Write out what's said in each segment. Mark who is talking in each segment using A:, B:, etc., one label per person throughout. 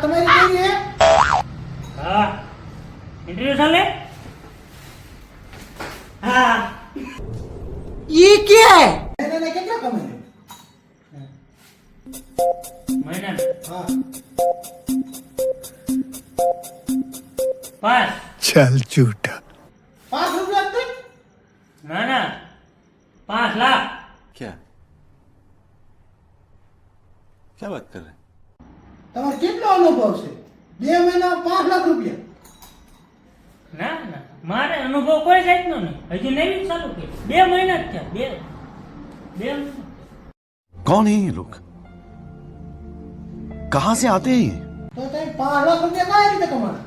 A: તમારી કેવી હે?
B: હા ઇન્ટરવ્યુ ચાલે હા
A: ઈ કે એને કેટલા કમાય?
B: મહિના
A: હા
B: 5
C: चल झूठा
A: 5 રૂપિયા જ તે?
B: ના ના 5 લાખ
D: क्या क्या बात कर रहे हैं?
A: તમારે કેટલો અનુભવ છે? 2 મહિના 5 લાખ રૂપિયા?
B: ના ના મારે અનુભવ કોઈ જાતનો નહીં હજી નવી ચાલુ કરી 2 મહિના જ થયા બે મહિના
D: कौन है ये लोग? कहां से आते हैं ये?
A: તો તમે 5 લાખ રૂપિયા કઈ રીતે કમાણા?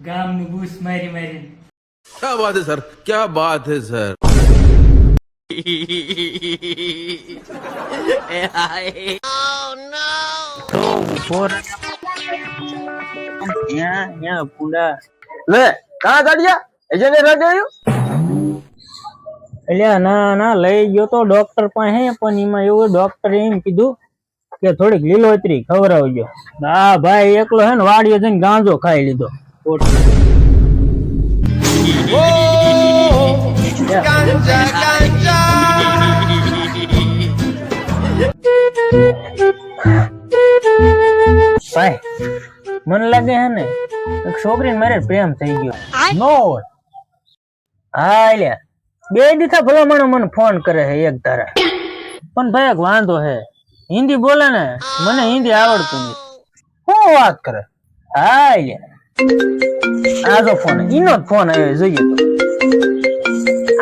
B: ગામનું બૂસ મારી મારી
D: क्या बात है सर, क्या बात है सर.
B: પૂડા
E: લે કहाँ કાઢ્યા એજને રાખ્યો
B: અલ્યા ના ના લઈ ગયો તો ડોક્ટર પાસે પણ એમાં એવું ડોક્ટરે એમ કીધું કે થોડીક લીલોતરી ખવડાવજો હા ભાઈ એકલો હે ને વાડીએ જઈને ગાંજો ખાઈ લીધો ભાઈ મને લાગે હે ને એક છોકરીને મારે પ્રેમ થઈ ગયો નો હા લ્યા 2 દિવસ ભલામણો મને ફોન કરે છે એક ધારા પણ ભાઈ એક વાંધો હે હિન્દી બોલે ને મને હિન્દી આવડતું નથી
E: શું વાત કરે
B: હા લ્યા આ જો ફોન ઈનો જ ફોન આવ્યો જોઈએ તો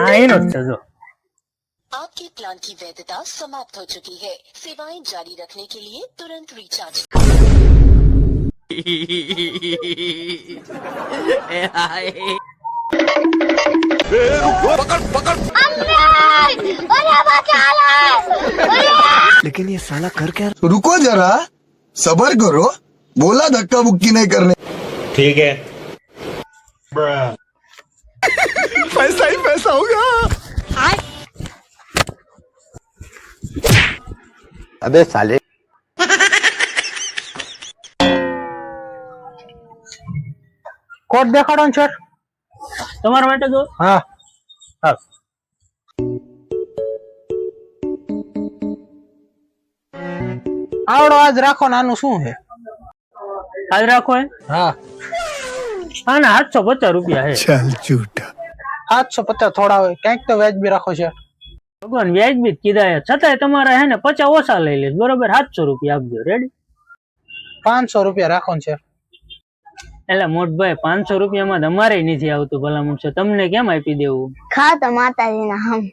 B: હા ઈનો જ છે જો
F: आपके प्लान की वैधता समाप्त हो चुकी है सेवाएं जारी रखने के लिए तुरंत रिचार्ज
C: लेकिन ये साला कर क्या रुको जरा सबर करो बोला धक्का बुक्की नहीं करने
G: ठीक है
C: पैसा ही पैसा होगा
E: અબે સાલે
B: કોડ દેખાડો ને સર તમારા માટે જો
E: હા
B: હા
E: આવડો આજ રાખો ને આનું શું છે
B: આજ રાખો હે
E: હા
B: આના 750 રૂપિયા હે
C: चल झूठा
E: 750 થોડા હોય કંઈક તો વ્યાજબી રાખો છે
B: ભગવાન વ્યાજબી જ કીધા હે છતાંય તમારા હે ને 50 ઓછા લઈ લેશ બરોબર 700 રૂપિયા આપજો રેડી
E: 500 રૂપિયા રાખો ને છે
B: એટલે મોટભાઈ 500 રૂપિયામાં તમારે નથી આવતું ભલા માણસો તમને કેમ આપી દેવું
H: ખા તો માતાજીના હમ